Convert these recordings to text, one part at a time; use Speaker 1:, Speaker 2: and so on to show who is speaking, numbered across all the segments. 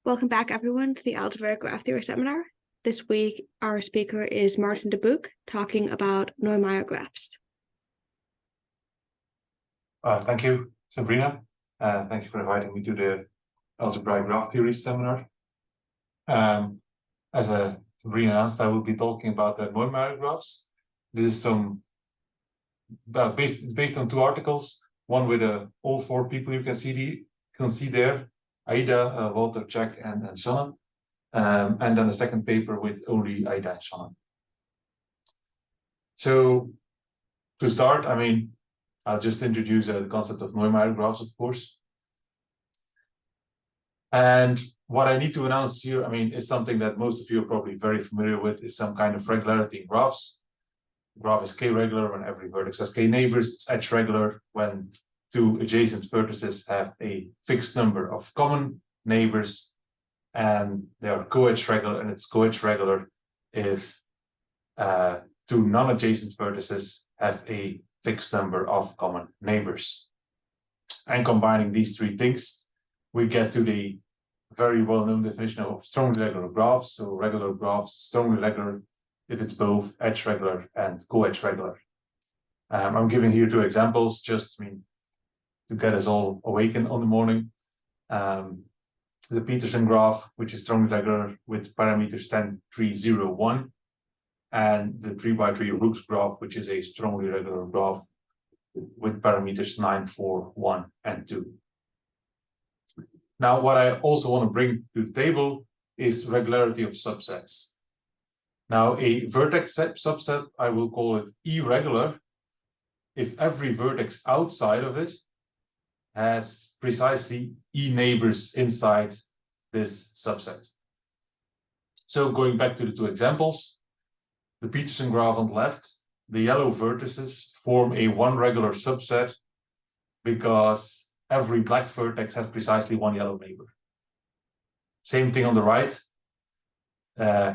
Speaker 1: Welcome back, everyone, to the Algebra Graph Theory Seminar. This week, our speaker is Maarten de Boeck, talking about Neumaier graphs.
Speaker 2: Thank you, Sabrina. Thank you for inviting me to the Algebra Graph Theory Seminar. As Sabrina announced, I will be talking about the Neumaier graphs. This is it's based on two articles. One with all four people you can see there. Aida, Walter, Jack, and Shannon. And then the second paper with only Aida and Shannon. So to start, I'll just introduce the concept of Neumaier graphs, of course. And what I need to announce here, is something that most of you are probably very familiar with, is some kind of regularity in graphs. The graph is k-regular when every vertex has k neighbors. It's edge-regular when two adjacent vertices have a fixed number of common neighbors, and they are co-edge regular, and it's co-edge regular if two non-adjacent vertices have a fixed number of common neighbors. And combining these three things, we get to the very well-known definition of strongly regular graphs. So regular graphs, strongly regular if it's both edge regular and co-edge regular. I'm giving here two examples, just to get us all awakened on the morning. The Peterson graph, which is strongly regular with parameters 10, 3, 0, 1, and the 3x3 Rooks graph, which is a strongly regular graph with parameters 9, 4, 1, and 2. Now, what I also want to bring to the table is regularity of subsets. Now, a vertex subset, I will call it irregular if every vertex outside of it has precisely e neighbors inside this subset. So going back to the two examples, the Peterson graph on the left, the yellow vertices form a one regular subset because every black vertex has precisely one yellow neighbor. Same thing on the right.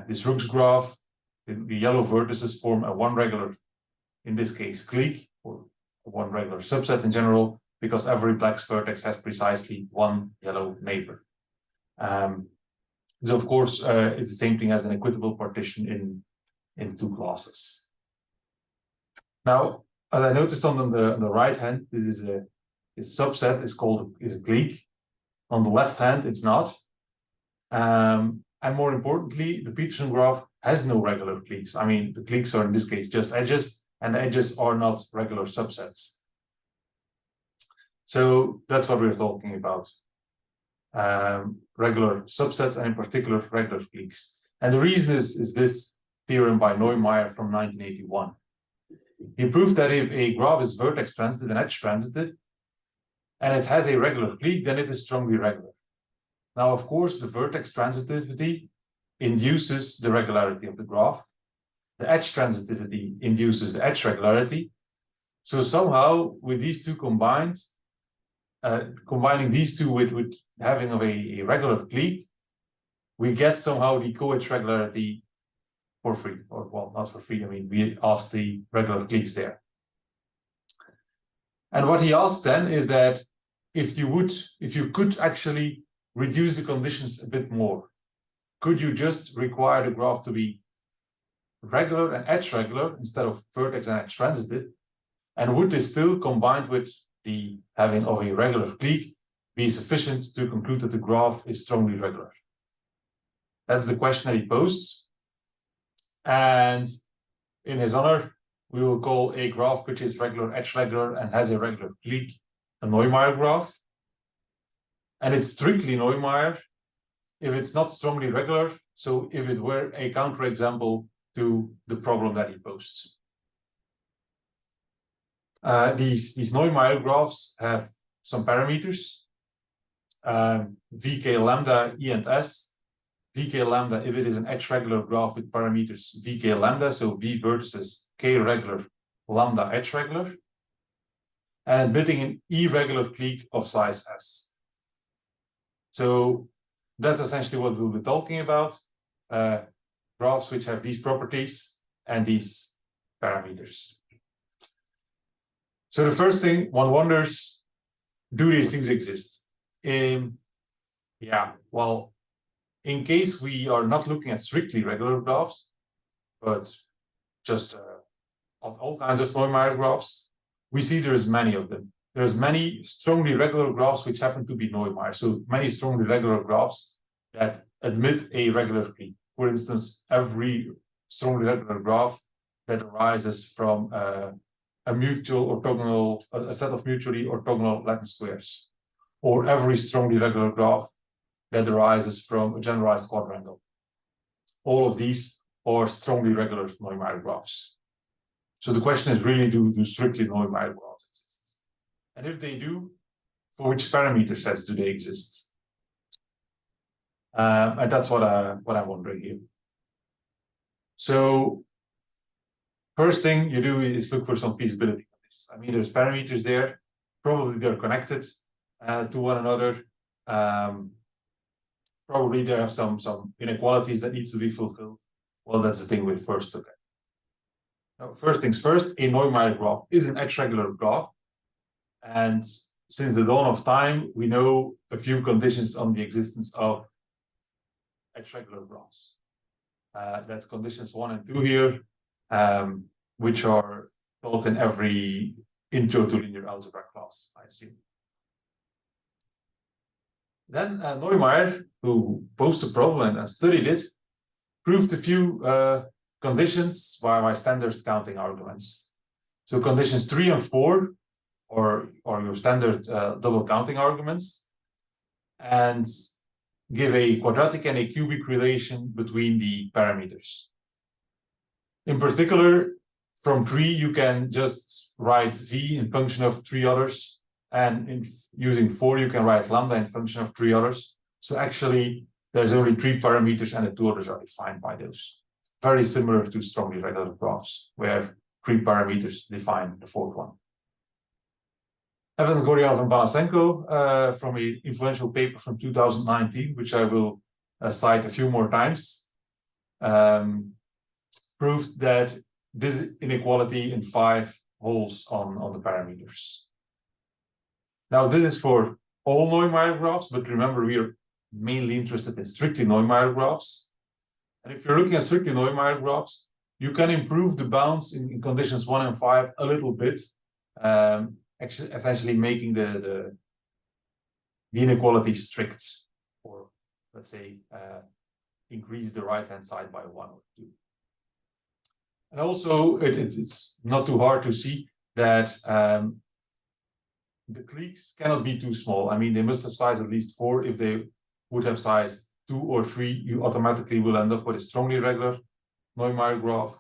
Speaker 2: This Rooks graph, the yellow vertices form a one regular, in this case, clique, or one regular subset in general, because every black vertex has precisely one yellow neighbor. So of course, it's the same thing as an equitable partition in two classes. Now, as I noticed on the right hand, this is a subset is a clique. On the left hand, it's not. And more importantly, the Peterson graph has no regular cliques. The cliques are in this case just edges, and the edges are not regular subsets. So that's what we're talking about. Regular subsets, and in particular, regular cliques. And the reason is this theorem by Neumaier from 1981. He proved that if a graph is vertex transitive and edge transitive, and it has a regular clique, then it is strongly regular. Now, of course, the vertex transitivity induces the regularity of the graph. The edge transitivity induces the edge regularity. So somehow, with these two combined, combining these two with having of a regular clique, we get somehow the co-edge regularity for free, or well, not for free. We asked the regular cliques there. And what he asked then is that if you could actually reduce the conditions a bit more, could you just require the graph to be regular and edge regular instead of vertex and edge transitive? And would this still, combined with the having of a regular clique, be sufficient to conclude that the graph is strongly regular? That's the question that he posed. And in his honor, we will call a graph which is regular, edge regular, and has a regular clique a Neumaier graph. And it's strictly Neumaier if it's not strongly regular, so if it were a counterexample to the problem that he posed. These Neumaier graphs have some parameters, vk lambda, e and s. Vk lambda if it is an edge regular graph with parameters vk lambda, so v vertices k regular, lambda edge regular, and admitting an irregular clique of size s. So that's essentially what we'll be talking about, graphs which have these properties and these parameters. So the first thing one wonders, do these things exist? Well, In case we are not looking at strictly regular graphs, but just of all kinds of Neumaier graphs, we see there's many of them. There's many strongly regular graphs which happen to be Neumaier. So many strongly regular graphs that admit a regular clique. For instance, every strongly regular graph that arises from a mutual orthogonal, a set of mutually orthogonal Latin squares, or every strongly regular graph that arises from a generalized quadrangle. All of these are strongly regular Neumaier graphs. So the question is really, do strictly Neumaier graphs exist? And if they do, for which parameter sets do they exist? And that's what I'm wondering here. So first thing you do is look for some feasibility conditions. I mean, there's parameters there. Probably they're connected to one another. Probably there are some inequalities that needs to be fulfilled. Well, that's the thing we first look at. Now, first things first, a Neumaier graph is an edge-regular graph. And since the dawn of time, we know a few conditions on the existence of edge-regular graphs. That's conditions 1 and 2 here, which are taught in every intro to linear algebra class, I assume. Then Neumaier, who posed a problem and studied it, proved a few conditions by standard counting arguments. So conditions 3 and 4 are your standard double counting arguments, and give a quadratic and a cubic relation between the parameters. In particular, from 3, you can just write v in function of 3 others, and using 4, you can write lambda in function of 3 others. So actually, there's only 3 parameters, and the 2 others are defined by those. Very similar to strongly regular graphs, where 3 parameters define the 4th one. Evans, Gorianov, and Panasenko, from an influential paper from 2019, which I will cite a few more times, proved that this inequality in 5 holds on the parameters. Now, this is for all Neumaier graphs, but remember, we are mainly interested in strictly Neumaier graphs. And if you're looking at strictly Neumaier graphs, you can improve the bounds in conditions 1 and 5 a little bit, essentially making the inequality strict, or let's say increase the right-hand side by 1 or 2. And also, it's not too hard to see that the cliques cannot be too small. I mean, they must have size at least 4. If they would have size 2 or 3, you automatically will end up with a strongly regular Neumaier graph.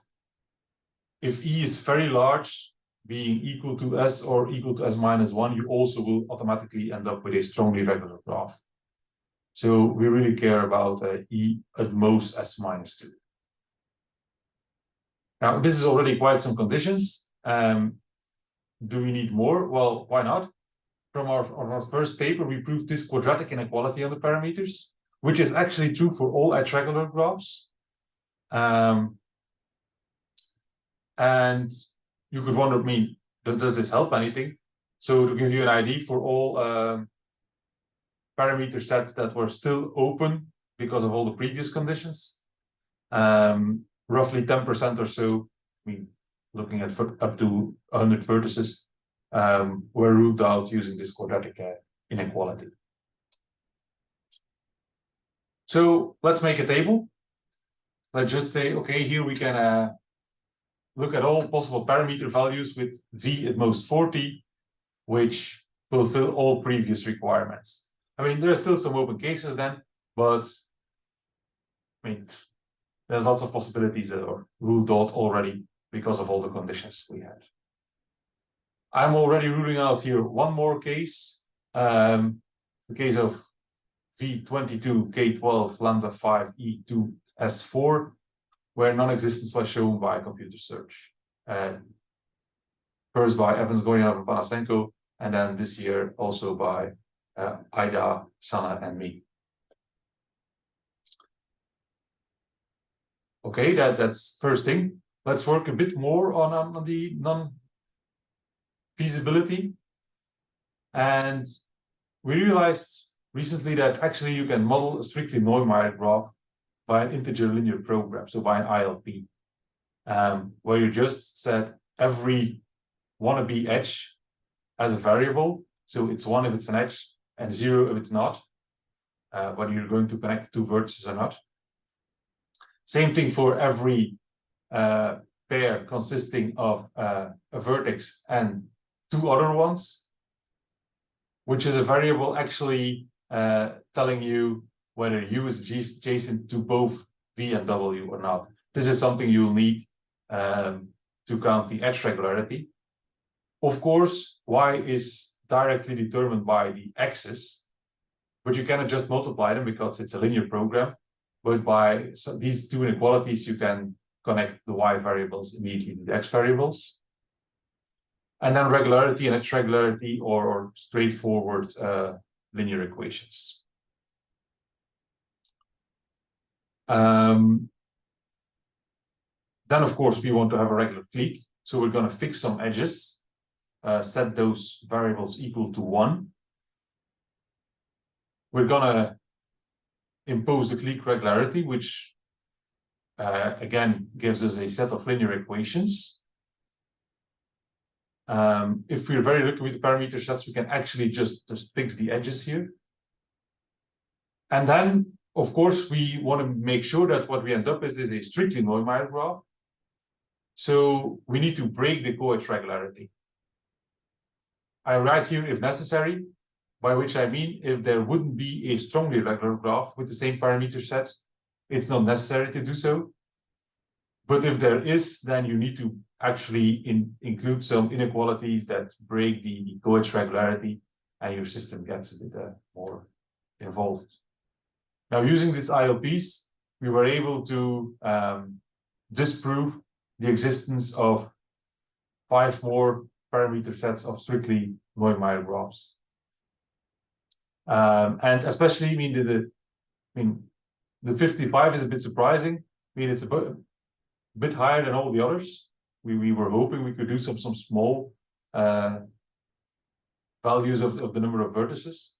Speaker 2: If E is very large, being equal to S or equal to S minus 1, you also will automatically end up with a strongly regular graph. So we really care about E at most S minus 2. Now, this is already quite some conditions. Do we need more? Well, why not? From our first paper, we proved this quadratic inequality on the parameters, which is actually true for all edge-regular graphs. And you could wonder, does this help anything? So to give you an idea, for all parameter sets that were still open because of all the previous conditions, roughly 10% or so, looking at up to 100 vertices, were ruled out using this quadratic inequality. So let's make a table. Let's just say, okay, here we can look at all possible parameter values with v at most 40, which fulfill all previous requirements. I mean, there are still some open cases then, but there's lots of possibilities that are ruled out already because of all the conditions we had. I'm already ruling out here one more case, the case of V22, K12, lambda 5, E2, S4, where non-existence was shown by computer search. First by Evans, Gorianov, and Panasenko, and then this year also by Ida, Sana, and me. Okay, that's first thing. Let's work a bit more on the non-feasibility. And we realized recently that actually you can model a strictly Neumaier graph by an integer linear program, so by an ILP, where you just set every wannabe edge as a variable. So it's 1 if it's an edge and 0 if it's not, whether you're going to connect two vertices or not. Same thing for every pair consisting of a vertex and two other ones, which is a variable actually telling you whether U is adjacent to both V and W or not. This is something you'll need to count the edge regularity. Of course, Y is directly determined by the axis, but you cannot just multiply them because it's a linear program. But by these two inequalities, you can connect the Y variables immediately to the X variables. And then regularity and edge regularity or straightforward linear equations. Then, of course, we want to have a regular clique. So we're going to fix some edges, set those variables equal to 1. We're going to impose the clique regularity, which again gives us a set of linear equations. If we're very lucky with the parameter sets, we can actually just fix the edges here. And then, of course, we want to make sure that what we end up is a strictly Neumaier graph. So we need to break the co-edge regularity. I write here if necessary, by which I mean if there wouldn't be a strongly regular graph with the same parameter sets, it's not necessary to do so. But if there is, then you need to actually include some inequalities that break the co-edge regularity, and your system gets a bit more involved. Now, using these ILPs, we were able to disprove the existence of 5 more parameter sets of strictly Neumaier graphs. And especially, I mean, the 55 is a bit surprising. I mean, it's a bit higher than all the others. We were hoping we could do some small values of the number of vertices.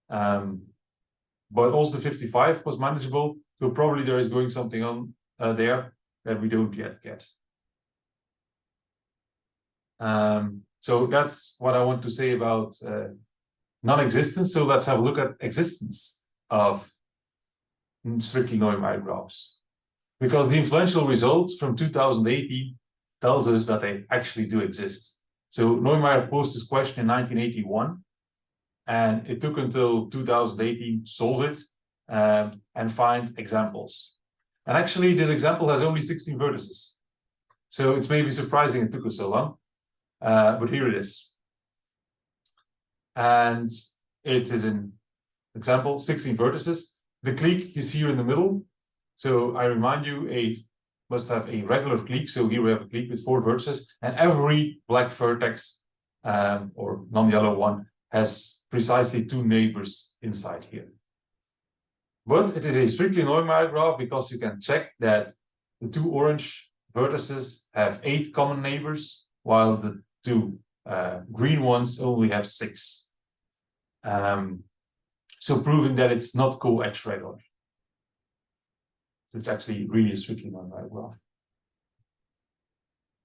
Speaker 2: But also the 55 was manageable. So probably there is going something on there that we don't yet get. So that's what I want to say about non-existence. So let's have a look at existence of strictly Neumaier graphs. Because the influential results from 2018 tells us that they actually do exist. So Neumaier posed this question in 1981, and it took until 2018 to solve it and find examples. And actually, this example has only 16 vertices. So it's maybe surprising it took us so long, but here it is. And it is an example, 16 vertices. The clique is here in the middle. So I remind you, A must have a regular clique. So here we have a clique with 4 vertices, and every black vertex or non-yellow one has precisely 2 neighbors inside here. But it is a strictly Neumaier graph because you can check that the 2 orange vertices have 8 common neighbors, while the 2 green ones only have 6. So proving that it's not co-edge regular. It's actually really a strictly Neumaier graph.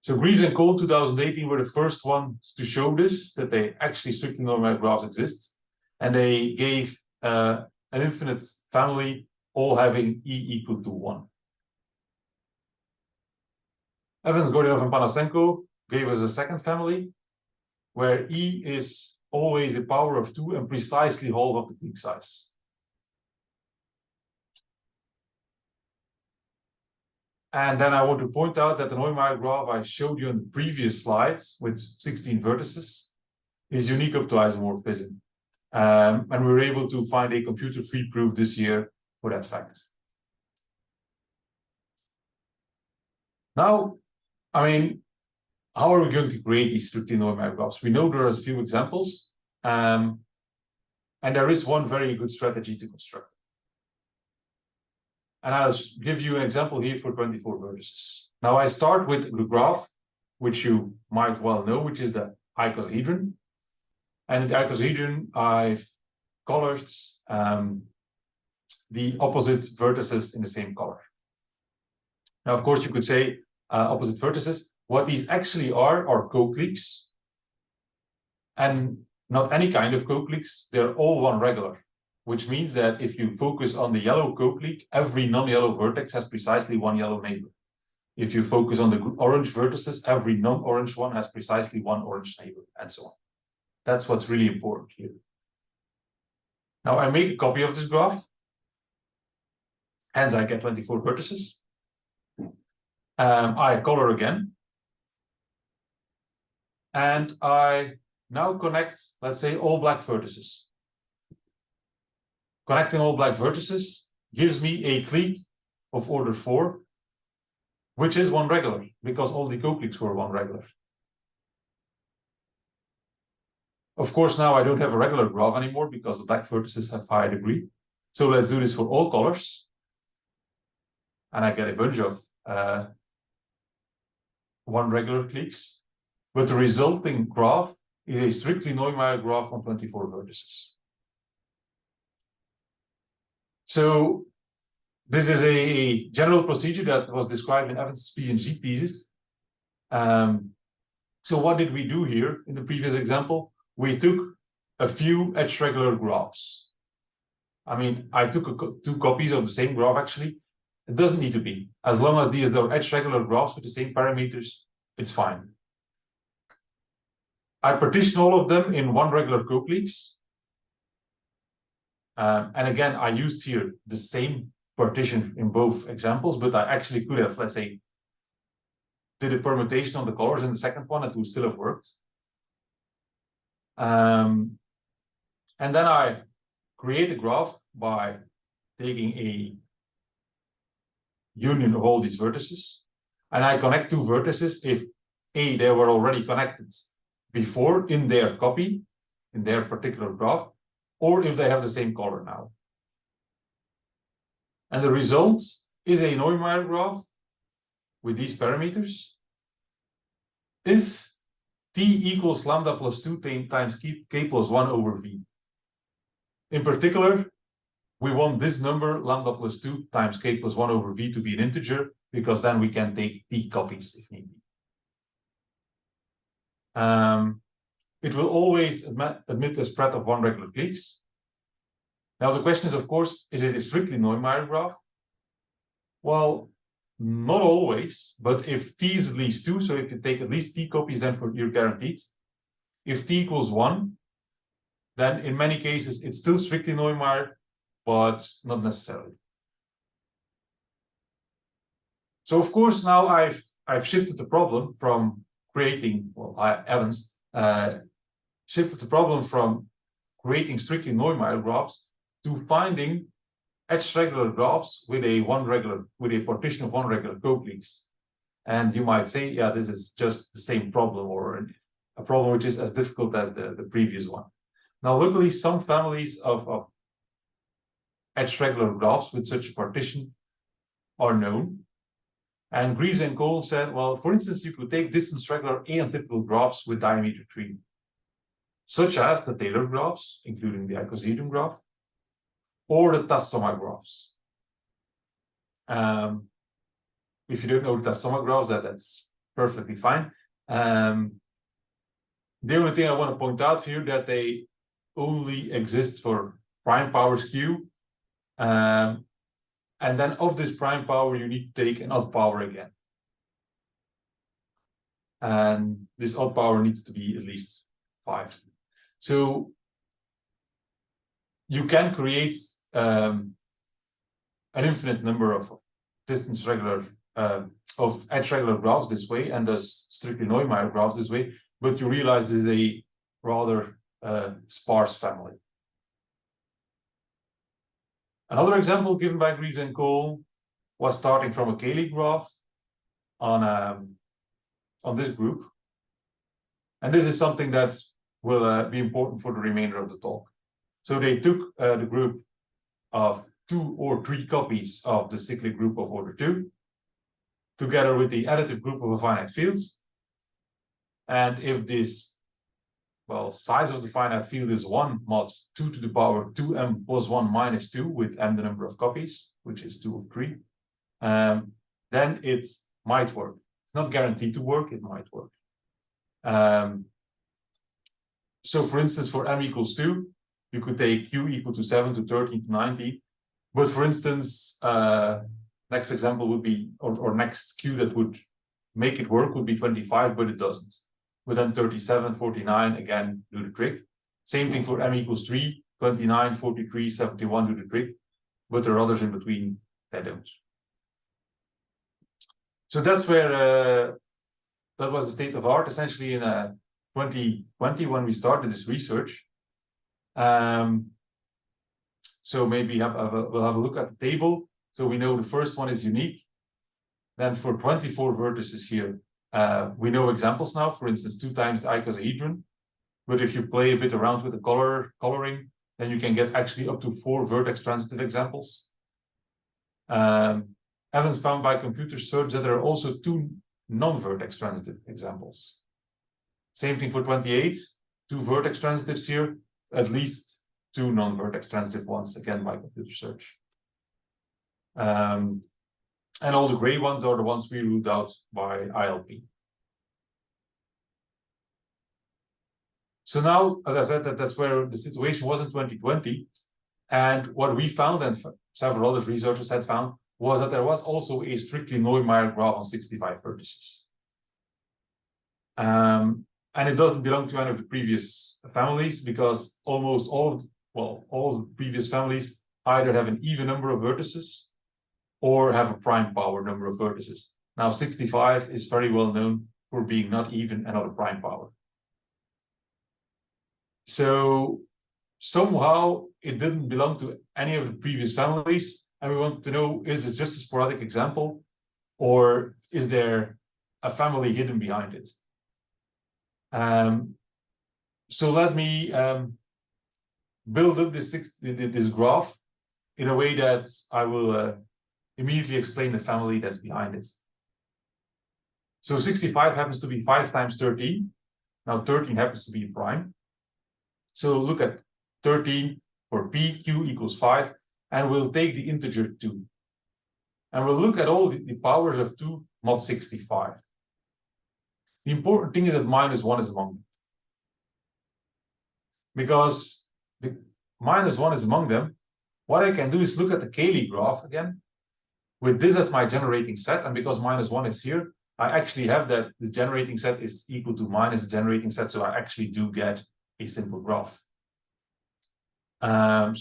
Speaker 2: So Greaves and Koolen 2018 were the first ones to show this, that they actually strictly Neumaier graphs exist. And they gave an infinite family, all having E equal to 1. Evans, Gordionov, and Panasenko gave us a second family, where E is always a power of 2 and precisely half of the clique size. And then I want to point out that the Neumaier graph I showed you on the previous slides with 16 vertices is unique up to isomorphism. And we were able to find a computer-free proof this year for that fact. Now, I mean, how are we going to create these strictly Neumaier graphs? We know there are a few examples, and there is one very good strategy to construct. And I'll give you an example here for 24 vertices. Now I start with the graph, which you might well know, which is the icosahedron. And the icosahedron I've colored the opposite vertices in the same color. Now, of course, you could say opposite vertices. What these actually are co-cliques, and not any kind of co-cliques. They're all one regular, which means that if you focus on the yellow co-clique, every non-yellow vertex has precisely one yellow neighbor. If you focus on the orange vertices, every non-orange one has precisely one orange neighbor, and so on. That's what's really important here. Now I make a copy of this graph, hence I get 24 vertices. I color again, and I now connect, let's say, all black vertices. Connecting all black vertices gives me a clique of order 4, which is one regular, because all the co-cliques were one regular. Of course, now I don't have a regular graph anymore because the black vertices have higher degree. So let's do this for all colors. And I get a bunch of one regular cliques. But the resulting graph is a strictly Neumaier graph on 24 vertices. So this is a general procedure that was described in Evans' P&G thesis. So what did we do here in the previous example? We took a few edge regular graphs. I mean, I took two copies of the same graph actually. It doesn't need to be. As long as these are edge regular graphs with the same parameters, it's fine. I partition all of them in one regular co-cliques. And again, I used here the same partition in both examples, but I actually could have, let's say, did a permutation on the colors in the second one, it would still have worked. And then I create a graph by taking a union of all these vertices. And I connect two vertices if A, they were already connected before in their copy, in their particular graph, or if they have the same color now. And the result is a Neumaier graph with these parameters. If t equals lambda plus 2 times k plus 1 over v. In particular, we want this number, lambda plus 2 times k plus 1 over v, to be an integer, because then we can take t copies if need be. It will always admit a spread of one regular cliques. Now the question is, of course, is it a strictly Neumaier graph? Well, not always, but if t is at least 2, so if you take at least t copies, then you're guaranteed. If t equals 1, then in many cases it's still strictly Neumaier, but not necessarily. So of course now I've shifted the problem from creating, well, Evans shifted the problem from creating strictly Neumaier graphs to finding edge regular graphs with a partition of one regular co-cliques. And you might say, yeah, this is just the same problem, or a problem which is as difficult as the previous one. Now, luckily, some families of edge regular graphs with such a partition are known. And Greaves and Koolen said, well, for instance, you could take distance regular atypical graphs with diameter 3, such as the Taylor graphs, including the icosahedron graph, or the Tassoma graphs. If you don't know the Tassoma graphs, that's perfectly fine. The only thing I want to point out here that they only exist for prime powers q. And then of this prime power, you need to take an odd power again. And this odd power needs to be at least 5. So you can create an infinite number of distance regular, of edge regular graphs this way, and thus strictly Neumaier graphs this way, but you realize this is a rather sparse family. Another example given by Greaves and Koolen was starting from a Cayley graph on this group. And this is something that will be important for the remainder of the talk. So they took the group of 2 or 3 copies of the cyclic group of order 2, together with the additive group of finite fields. And if this well, size of the finite field is 1 mod 2 to the power 2m plus 1 minus 2, with m the number of copies, which is 2 of 3, then it might work. It's not guaranteed to work, it might work. So for instance, for m equals 2, you could take q equal to 7 to 13 to 90. But for instance, next example would be, or next q that would make it work would be 25, but it doesn't. But then 37, 49, again, do the trick. Same thing for m equals 3, 29, 43, 71, do the trick. But there are others in between that don't. So that's where, that was the state of art, essentially in 2020 when we started this research. So maybe we'll have a look at the table. So we know the first one is unique. Then for 24 vertices here, we know examples now, for instance, 2 times the icosahedron. But if you play a bit around with the coloring, then you can get actually up to 4 vertex transitive examples. Evans found by computer search that there are also 2 non-vertex transitive examples. Same thing for 28, 2 vertex transitives here, at least 2 non-vertex transitive ones, again by computer search. And all the gray ones are the ones we ruled out by ILP. So now, as I said, that's where the situation was in 2020. And what we found, and several other researchers had found, was that there was also a strictly Neumaier graph on 65 vertices. And it doesn't belong to any of the previous families, because almost all the previous families either have an even number of vertices or have a prime power number of vertices. Now 65 is very well known for being not even and not a prime power. So somehow it didn't belong to any of the previous families, and we want to know, is this just a sporadic example, or is there a family hidden behind it? So let me build up this graph in a way that I will immediately explain the family that's behind it. So 65 happens to be 5 times 13. Now 13 happens to be a prime. So look at 13 for p, q equals 5, and we'll take the integer 2. And we'll look at all the powers of 2 mod 65. The important thing is that -1 is among them. Because the -1 is among them, what I can do is look at the Cayley graph again, with this as my generating set, and because -1 is here, I actually have that the generating set is equal to minus the generating set, so I actually do get a simple graph.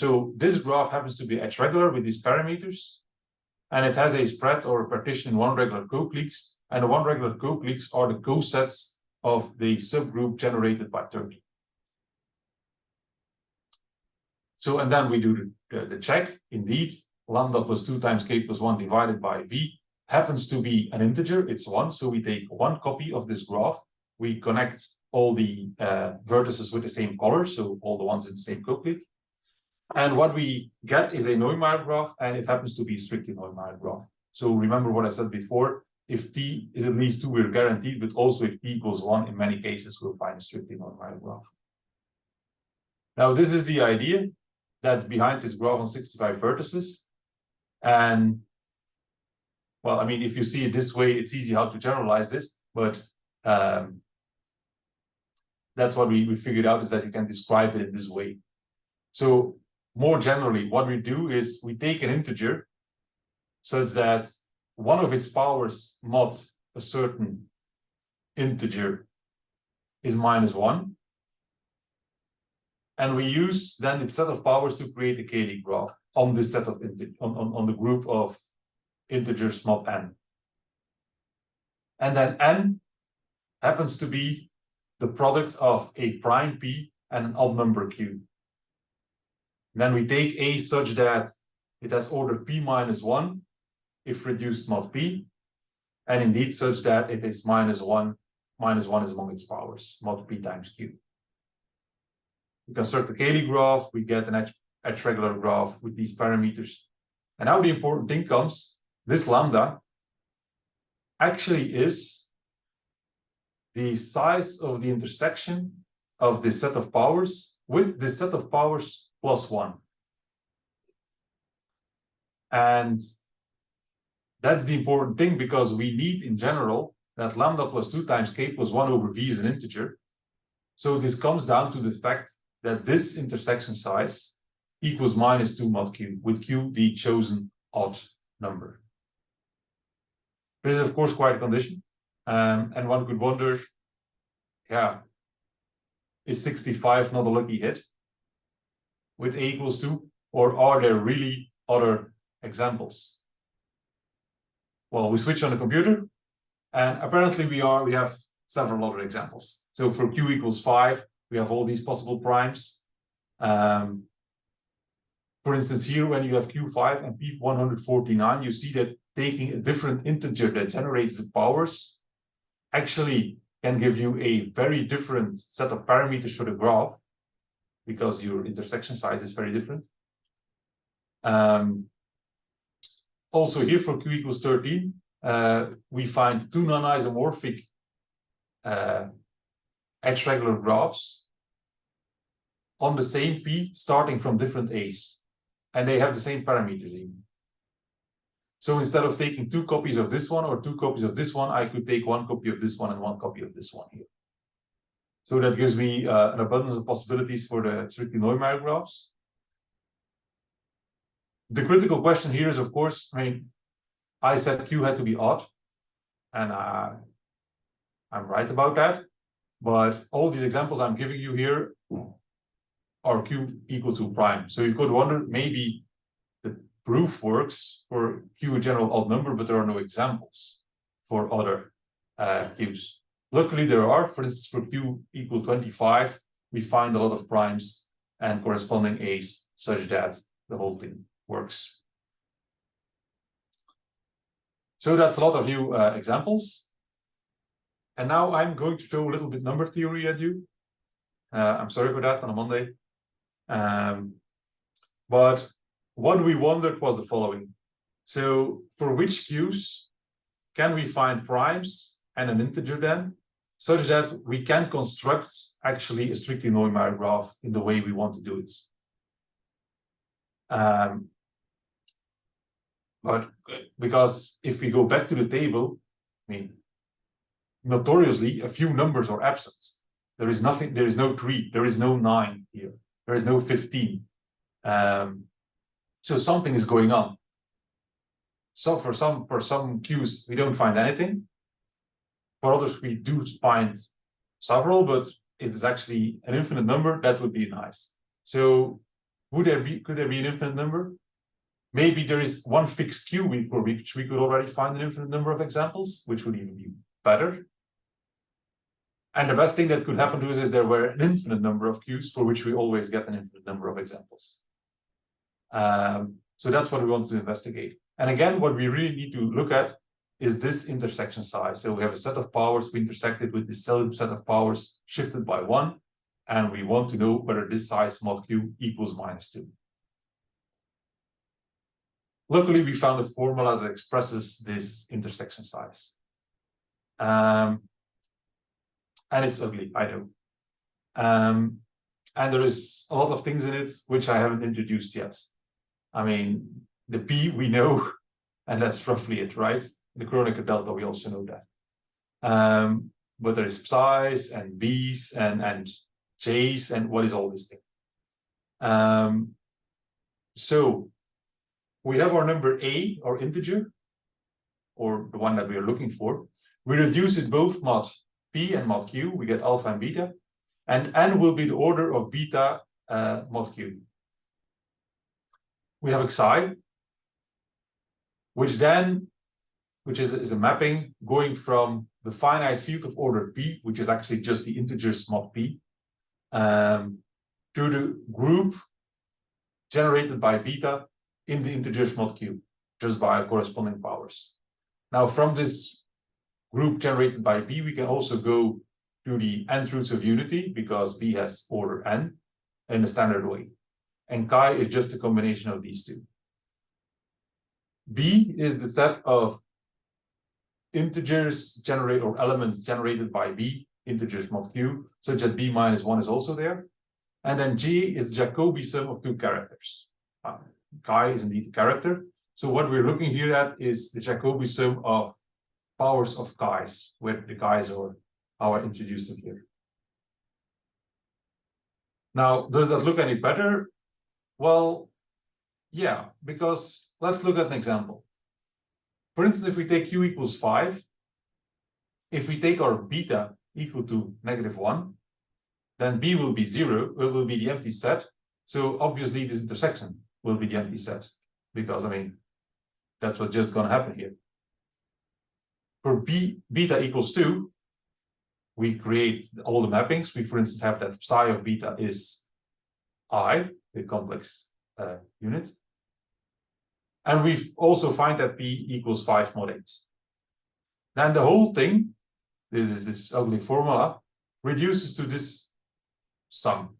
Speaker 2: So this graph happens to be edge-regular with these parameters, and it has a spread or a partition in 1 regular co-cliques, and the 1 regular co-cliques are the co-sets of the subgroup generated by 30. So, and then we do the check. Indeed, lambda plus 2 times k plus 1 divided by v happens to be an integer, it's 1. So we take 1 copy of this graph, we connect all the vertices with the same color, so all the ones in the same co-clique. And what we get is a Neumaier graph, and it happens to be a strictly Neumaier graph. So remember what I said before, if t is at least 2, we're guaranteed, but also if t equals 1, in many cases, we'll find a strictly Neumaier graph. Now, this is the idea that's behind this graph on 65 vertices. And, well, I mean, if you see it this way, it's easy how to generalize this, but that's what we figured out, is that you can describe it in this way. So more generally, what we do is we take an integer such that one of its powers mod a certain integer is -1. And we use then its set of powers to create a Cayley graph on this set of on the group of integers mod n. And then n happens to be the product of a prime p and an odd number q. Then we take A such that it has order p minus 1 if reduced mod p, and indeed such that it is -1. -1 is among its powers, mod p times q. We construct the Cayley graph, we get an edge-regular graph with these parameters. And now the important thing comes, this lambda actually is the size of the intersection of this set of powers with this set of powers plus 1. And that's the important thing, because we need in general that lambda plus 2 times k plus 1 over v is an integer. So this comes down to the fact that this intersection size equals minus 2 mod q, with q the chosen odd number. This is of course quite a condition, and one could wonder, yeah, is 65 not a lucky hit with a equals 2, or are there really other examples? Well, we switch on the computer, and apparently we have several other examples. So for q equals 5, we have all these possible primes. For instance, here when you have q5 and p149, you see that taking a different integer that generates the powers actually can give you a very different set of parameters for the graph, because your intersection size is very different. Also here for q equals 13, we find two non-isomorphic edge regular graphs on the same p starting from different a's, and they have the same parameters in. So instead of taking 2 copies of this one or 2 copies of this one, I could take 1 copy of this one and 1 copy of this one here. So that gives me an abundance of possibilities for the strictly Neumaier graphs. The critical question here is, of course, I said q had to be odd, and I'm right about that. But all these examples I'm giving you here are q equal to prime. So you could wonder, maybe the proof works for q a general odd number, but there are no examples for other q's. Luckily, there are. For instance, for q equal 25, we find a lot of primes and corresponding a's such that the whole thing works. So that's a lot of new examples. And now I'm going to show a little bit number theory at you. I'm sorry for that on a Monday. But what we wondered was the following. So for which q's can we find primes and an integer then, such that we can construct actually a strictly Neumaier graph in the way we want to do it? But because if we go back to the table, notoriously a few numbers are absent. There is nothing, there is no 3, there is no 9 here, there is no 15. So something is going on. So for some q's we don't find anything. For others we do find several, but it is actually an infinite number. That would be nice. So could there be an infinite number? Maybe there is one fixed q for which we could already find an infinite number of examples, which would even be better. And the best thing that could happen to us is that there were an infinite number of q's for which we always get an infinite number of examples. So that's what we want to investigate. And again, what we really need to look at is this intersection size. So we have a set of powers, we intersected with this set of powers shifted by 1, and we want to know whether this size mod q equals -2. Luckily, we found a formula that expresses this intersection size. And it's ugly, I know. And there is a lot of things in it which I haven't introduced yet. The p we know, and that's roughly it, right? The Kronecker delta, we also know that. But there is psi's and b's and j's, and what is all this thing? So we have our number a, our integer, or the one that we are looking for. We reduce it both mod p and mod q, we get alpha and beta, and n will be the order of beta mod q. We have xi, which is a mapping going from the finite field of order p, which is actually just the integers mod p, to the group generated by beta in the integers mod q, just by corresponding powers. Now, from this group generated by b, we can also go to the nth roots of unity, because b has order n in a standard way. And chi is just a combination of these two. B is the set of integers or elements generated by b integers mod q, such that b minus 1 is also there. And then g is the Jacobi sum of two characters. Chi is indeed a character. So what we're looking here at is the Jacobi sum of powers of chi's, where the chi's are how I introduced it here. Now, does that look any better? Well, yeah, because let's look at an example. For instance, if we take q equals 5, if we take our beta equal to -1, then b will be 0, it will be the empty set. So obviously this intersection will be the empty set, because I mean, that's what's just gonna happen here. For beta equals 2, we create all the mappings. We, for instance, have that psi of beta is I, the complex unit. And we also find that b equals 5 mod 8. Then the whole thing, this is this ugly formula, reduces to this sum.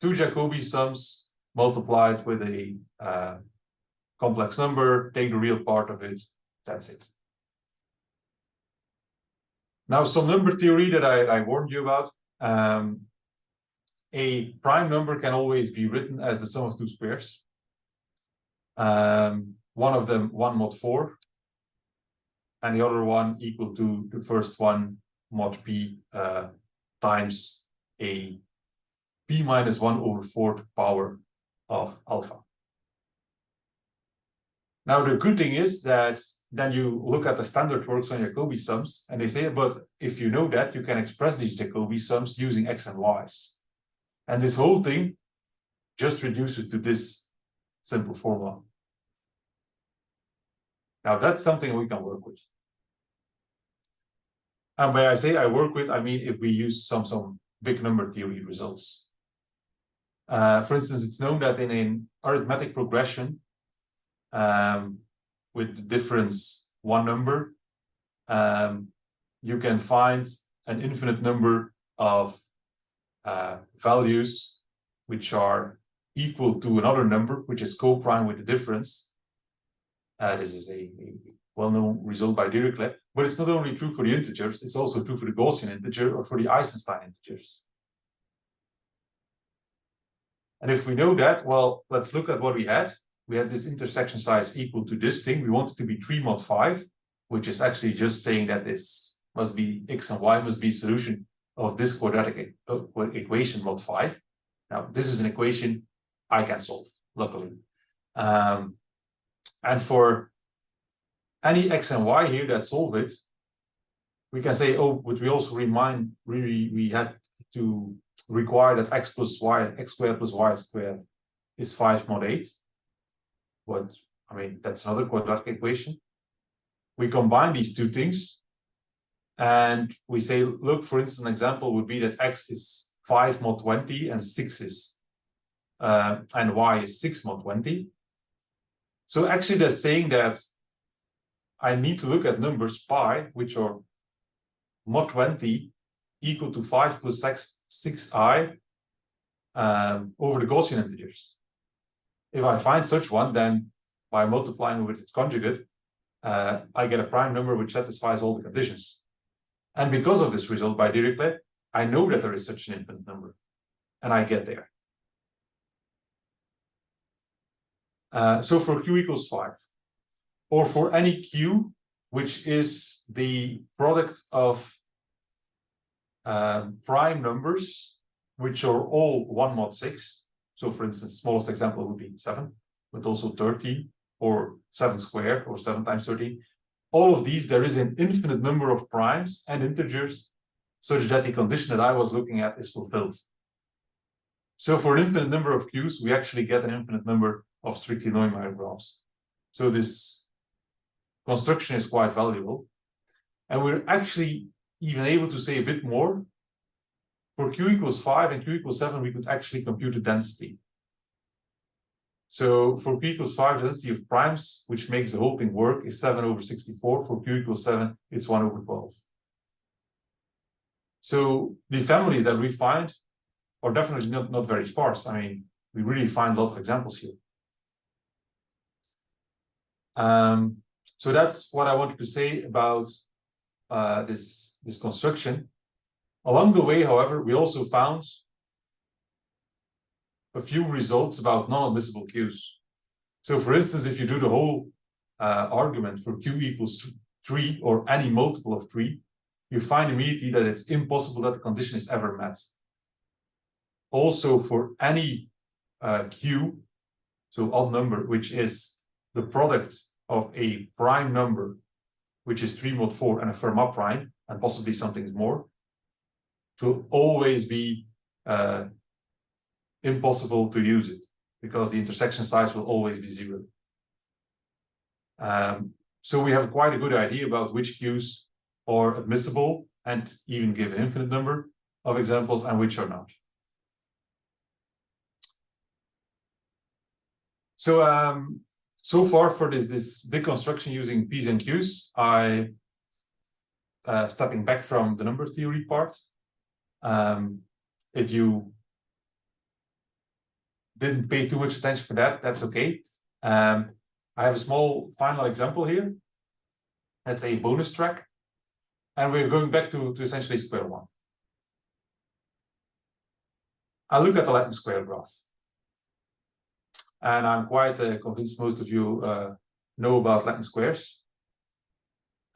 Speaker 2: Two Jacobi sums multiplied with a complex number, take the real part of it, that's it. Now, some number theory that I warned you about. A prime number can always be written as the sum of two squares. One of them 1 mod 4, and the other one equal to the first one mod p times a p minus 1 over 4th power of alpha. Now, the good thing is that then you look at the standard works on Jacobi sums, and they say, but if you know that, you can express these Jacobi sums using x and y's. And this whole thing just reduces to this simple formula. Now, that's something we can work with. And when I say I work with, I mean if we use some big number theory results. For instance, it's known that in an arithmetic progression, with the difference one number, you can find an infinite number of values which are equal to another number, which is co-prime with the difference. This is a well-known result by Dirichlet, but it's not only true for the integers, it's also true for the Gaussian integer or for the Eisenstein integers. And if we know that, well, let's look at what we had. We had this intersection size equal to this thing. We want it to be 3 mod 5, which is actually just saying that this must be x and y must be solution of this quadratic equation mod 5. Now, this is an equation I can solve, luckily. And for any x and y here that solve it, we can say, oh, but we also we had to require that x squared plus y squared is 5 mod 8. But I mean, that's another quadratic equation. We combine these two things and we say, look, for instance, an example would be that x is 5 mod 20 and 6 is and y is 6 mod 20. So actually they're saying that I need to look at numbers pi, which are mod 20 equal to 5 plus 6i over the Gaussian integers. If I find such one, then by multiplying with its conjugate, I get a prime number which satisfies all the conditions. And because of this result by Dirichlet, I know that there is such an infinite number, and I get there. So for q equals 5, or for any q, which is the product of prime numbers, which are all 1 mod 6. So for instance, smallest example would be 7, but also 13, or 7 squared, or 7 times 13. All of these, there is an infinite number of primes and integers, such that the condition that I was looking at is fulfilled. So for an infinite number of q's, we actually get an infinite number of strictly Neumaier graphs. So this construction is quite valuable. And we're actually even able to say a bit more. For q equals 5 and q equals 7, we could actually compute the density. So for q equals 5, the density of primes, which makes the whole thing work, is 7 over 64. For q equals 7, it's 1 over 12. So the families that we find are definitely not very sparse. I mean, we really find a lot of examples here. So that's what I wanted to say about this construction. Along the way, however, we also found a few results about non-admissible Qs. So for instance, if you do the whole argument for Q equals 3 or any multiple of 3, you find immediately that it's impossible that the condition is ever met. Also for any Q, so odd number, which is the product of a prime number, which is 3 mod 4 and a Fermat prime, and possibly something more, it will always be impossible to use it because the intersection size will always be 0. So we have quite a good idea about which Qs are admissible and even give an infinite number of examples and which are not. So so far for this big construction using P's and Q's, stepping back from the number theory part. If you didn't pay too much attention for that, that's okay. I have a small final example here. That's a bonus track. And we're going back to essentially square one. I look at the Latin square graph. And I'm quite convinced most of you know about Latin squares.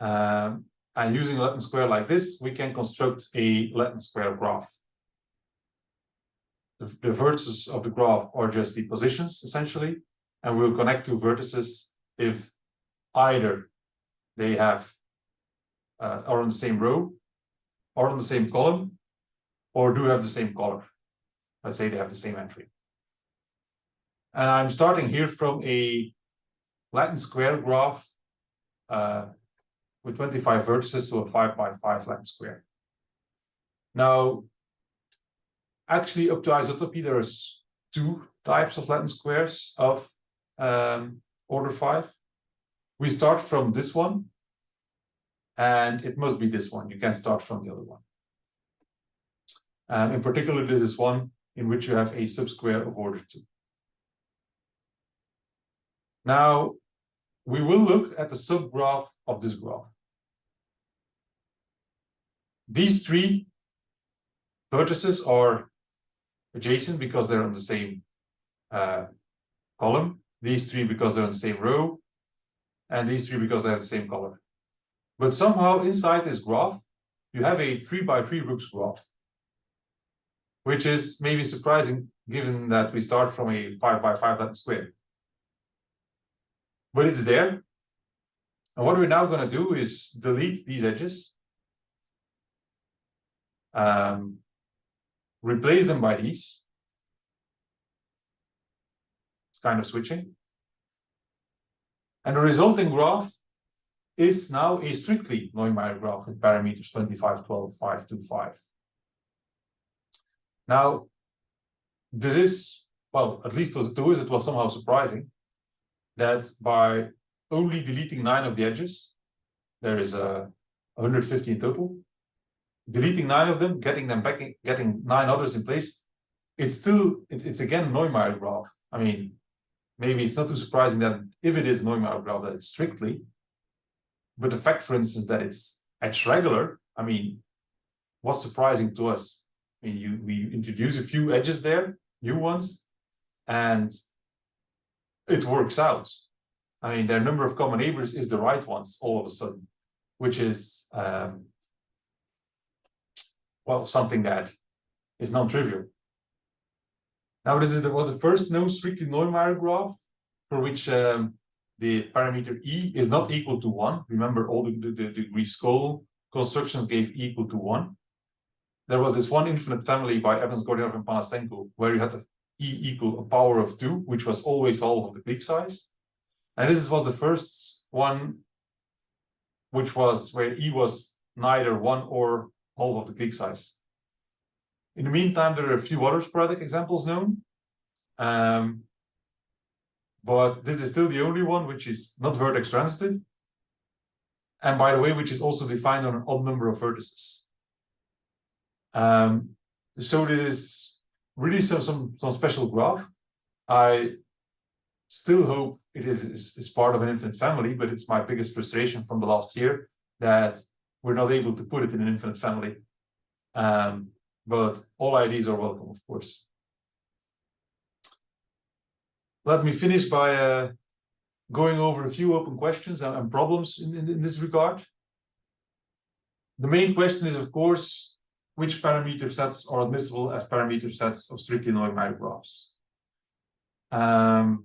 Speaker 2: And using a Latin square like this, we can construct a Latin square graph. The vertices of the graph are just the positions, essentially. And we'll connect two vertices if either they have are on the same row, or on the same column, or do have the same color. Let's say they have the same entry. And I'm starting here from a Latin square graph with 25 vertices, so a 5 by 5 Latin square. Now, actually, up to isotopy, there's 2 types of Latin squares of order 5. We start from this one, and it must be this one. You can't start from the other one. In particular, this is one in which you have a subsquare of order 2. Now, we will look at the subgraph of this graph. These 3 vertices are adjacent because they're on the same column. These 3 because they're on the same row. And these 3 because they have the same color. But somehow inside this graph, you have a 3 by 3 Brooks graph, which is maybe surprising given that we start from a 5 by 5 Latin square. But it's there. And what we're now going to do is delete these edges, replace them by these. It's kind of switching. And the resulting graph is now a strictly Neumaier graph with parameters 25, 12, 5, 2, 5. Now, this is, well, at least to us, it was somehow surprising that by only deleting 9 of the edges, there is 150 in total. Deleting 9 of them, getting them back, getting 9 others in place, it's again Neumaier graph. I mean, maybe it's not too surprising that if it is Neumaier graph, that it's strictly. But the fact, for instance, that it's edge regular, I mean, what's surprising to us? I mean, we introduce a few edges there, new ones, and it works out. I mean, their number of common neighbors is the right ones all of a sudden, which is, well, something that is non-trivial. Now, this was the first known strictly Neumaier graph for which the parameter E is not equal to 1. Remember, all the Greaves and Koolen constructions gave E equal to 1. There was this one infinite family by Evans, Gordionov, and Panasenko where you had E equal a power of 2, which was always half of the clique size. And this was the first one, which was where E was neither 1 or half of the clique size. In the meantime, there are a few other sporadic examples known. But this is still the only one which is not vertex transitive. And by the way, which is also defined on an odd number of vertices. So this is really some special graph. I still hope it is part of an infinite family, but it's my biggest frustration from the last year that we're not able to put it in an infinite family. But all ideas are welcome, of course. Let me finish by going over a few open questions and problems in this regard. The main question is, of course, which parameter sets are admissible as parameter sets of strictly Neumaier graphs? I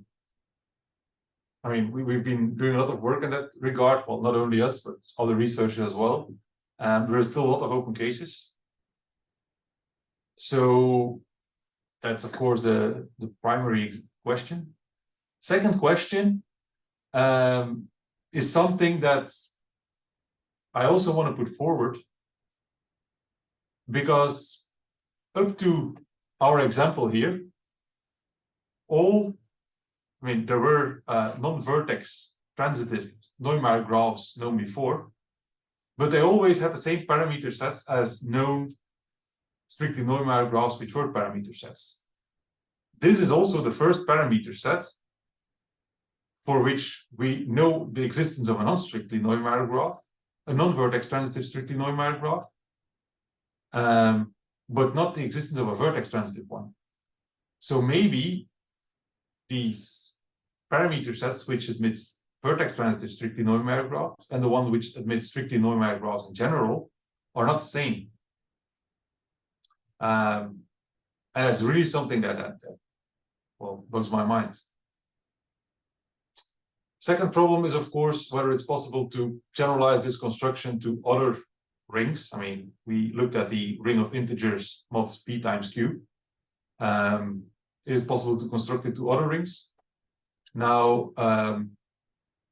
Speaker 2: mean, we've been doing a lot of work in that regard. Well, not only us, but other researchers as well. There are still a lot of open cases. So that's, of course, the primary question. Second question is something that I also want to put forward, because up to our example here, there were non-vertex transitive Neumaier graphs known before, but they always had the same parameter sets as known strictly Neumaier graphs with word parameter sets. This is also the first parameter set for which we know the existence of a non-strictly Neumaier graph, a non-vertex transitive strictly Neumaier graph, but not the existence of a vertex transitive one. So maybe these parameter sets which admits vertex transitive strictly Neumaier graphs and the one which admits strictly Neumaier graphs in general are not the same. And it's really something that blows my mind. Second problem is, of course, whether it's possible to generalize this construction to other rings. I mean, we looked at the ring of integers mod p times q. Is it possible to construct it to other rings? Now,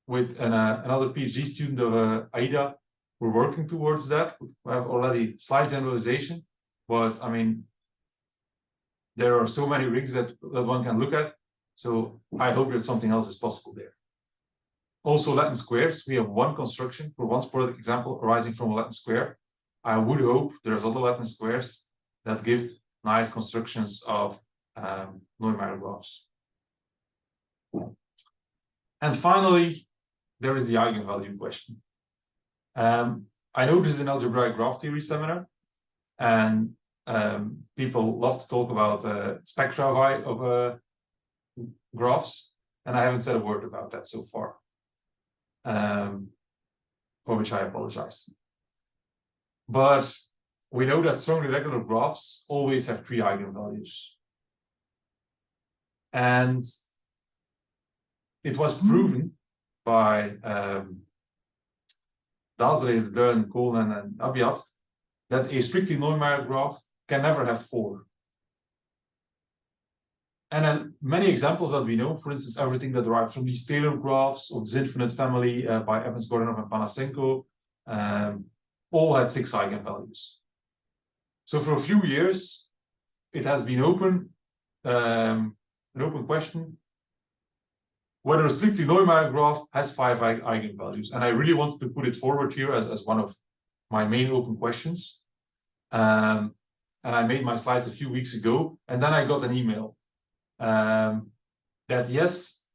Speaker 2: with another PhD student of Abiad, we're working towards that. We have already slight generalization, but I mean, there are so many rings that one can look at. So I hope that something else is possible there. Also, Latin squares. We have one construction for one sporadic example arising from a Latin square. I would hope there's other Latin squares that give nice constructions of Neumaier graphs. And finally, there is the eigenvalue question. I know this is an algebraic graph theory seminar, and people love to talk about spectra of graphs, and I haven't said a word about that so far, for which I apologize. But we know that strongly regular graphs always have 3 eigenvalues. And it was proven by Zeijlemaker, Koolen and Abiad that a strictly Neumaier graph can never have 4. And then many examples that we know, for instance, everything that derives from these Taylor graphs of this infinite family by Evans, Gordonov, and Panasenko, all had 6 eigenvalues. So for a few years, it has been an open question whether a strictly Neumaier graph has 5 eigenvalues. And I really wanted to put it forward here as one of my main open questions. And I made my slides a few weeks ago, and then I got an email that yes,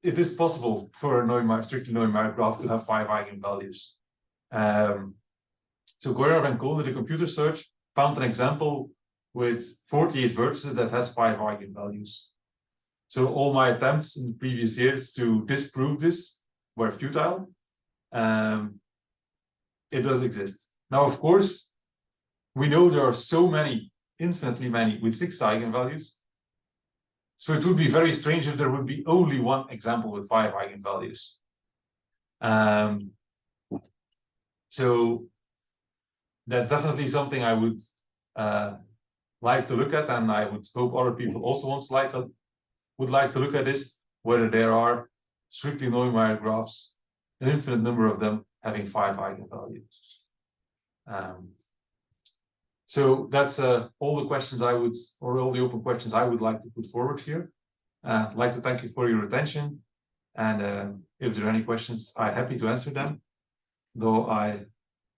Speaker 2: it is possible for a strictly Neumaier graph to have 5 eigenvalues. So Greaves and Koolen, the computer search, found an example with 48 vertices that has 5 eigenvalues. So all my attempts in the previous years to disprove this were futile. It does exist. Now, of course, we know there are so many, infinitely many, with 6 eigenvalues. So it would be very strange if there would be only one example with 5 eigenvalues. So that's definitely something I would like to look at, and I would hope other people also would like to look at this, whether there are strictly Neumaier graphs, an infinite number of them having 5 eigenvalues. So that's all the questions all the open questions I would like to put forward here. I'd like to thank you for your attention, and if there are any questions, I'm happy to answer them. Though I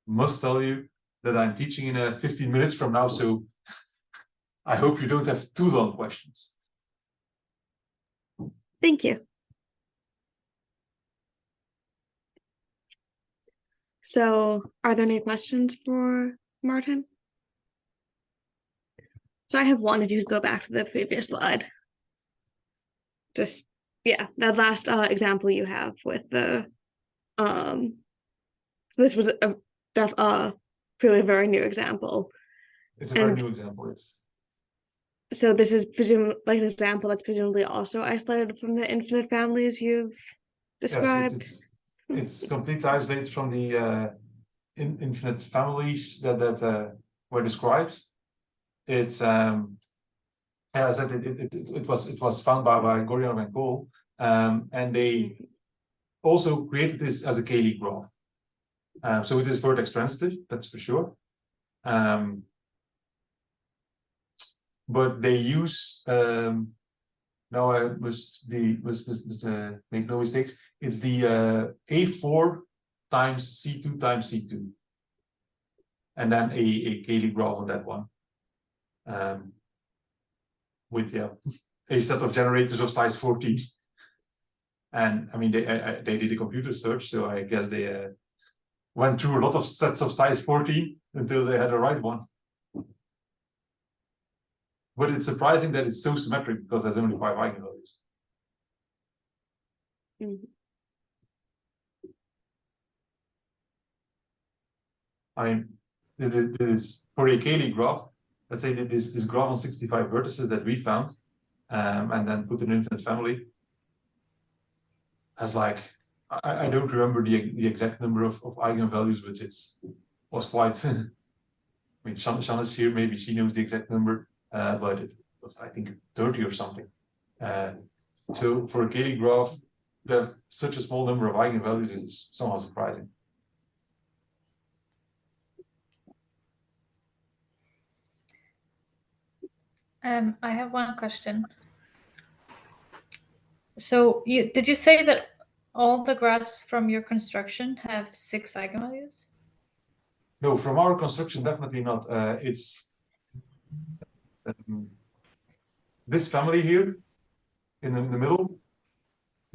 Speaker 2: must tell you that I'm teaching in 15 minutes from now, so I hope you don't have too long questions.
Speaker 1: Thank you. So, are there any questions for Maarten? So I have one. If you could go back to the previous slide, just yeah, that last example you have with the So this was a really very new example.
Speaker 2: It's a very new example.
Speaker 1: So this is presumably like an example that's presumably also isolated from the infinite families you've described.
Speaker 2: Yes, it's completely isolated from the infinite families that were described. It's as I said, it was found by Greaves and Koolen, and they also created this as a Cayley graph. So it is vertex transitive, that's for sure. But they use now I must make no mistakes. It's the A4 times C2 times C2, and then a Cayley graph on that one. With a set of generators of size 14. And I mean, they did a computer search, so I guess they went through a lot of sets of size 14 until they had the right one. But it's surprising that it's so symmetric because there's only 5 eigenvalues. I mean, this is for a Cayley graph. Let's say that this graph on 65 vertices that we found, and then put an infinite family, has like I don't remember the exact number of eigenvalues, but was quite. I mean, Shan is here. Maybe she knows the exact number, but it was, I think, 30 or something. So for a Cayley graph, to have such a small number of eigenvalues is somehow surprising.
Speaker 3: I have one question. So did you say that all the graphs from your construction have 6 eigenvalues?
Speaker 2: No, from our construction, definitely not. It's this family here in the middle,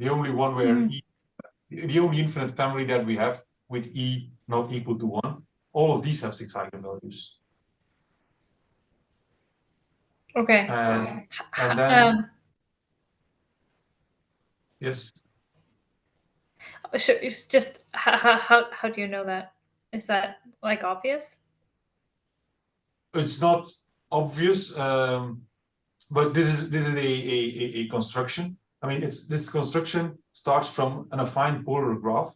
Speaker 2: the only one where the only infinite family that we have with E not equal to 1. All of these have 6 eigenvalues.
Speaker 3: Okay.
Speaker 2: And then yes.
Speaker 3: Sure, it's just how do you know that? Is that like obvious?
Speaker 2: It's not obvious, but this is a construction. I mean, this construction starts from an affine polar graph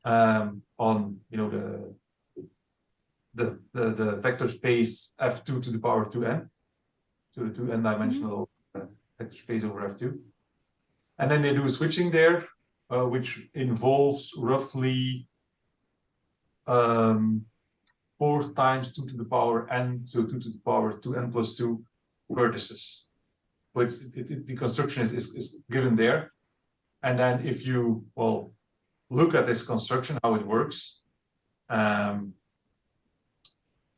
Speaker 2: on the vector space f2 to the power 2n, to the 2n dimensional vector space over f2, and then they do switching there, which involves roughly 4 times 2 to the power n, so 2 to the power 2n plus 2 vertices. But the construction is given there. And then if you, look at this construction, how it works,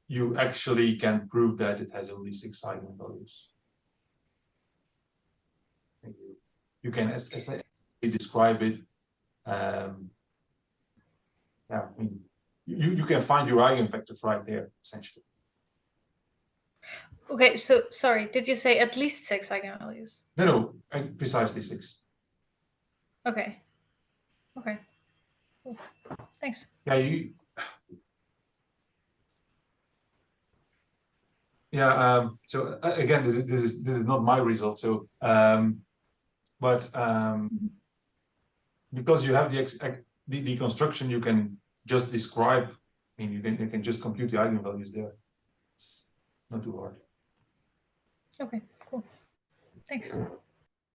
Speaker 2: you actually can prove that it has only 6 eigenvalues. You can essentially describe it. Yeah, I mean, you can find your eigenvectors right there, essentially.
Speaker 3: Okay, so sorry, did you say at least 6 eigenvalues?
Speaker 2: No, precisely 6.
Speaker 3: Okay. Okay. Cool. Thanks.
Speaker 2: Yeah, so again, this is not my result. So, because you have the construction, you can just describe. I mean, you can just compute the eigenvalues there. It's not too hard.
Speaker 3: Okay, cool. Thanks.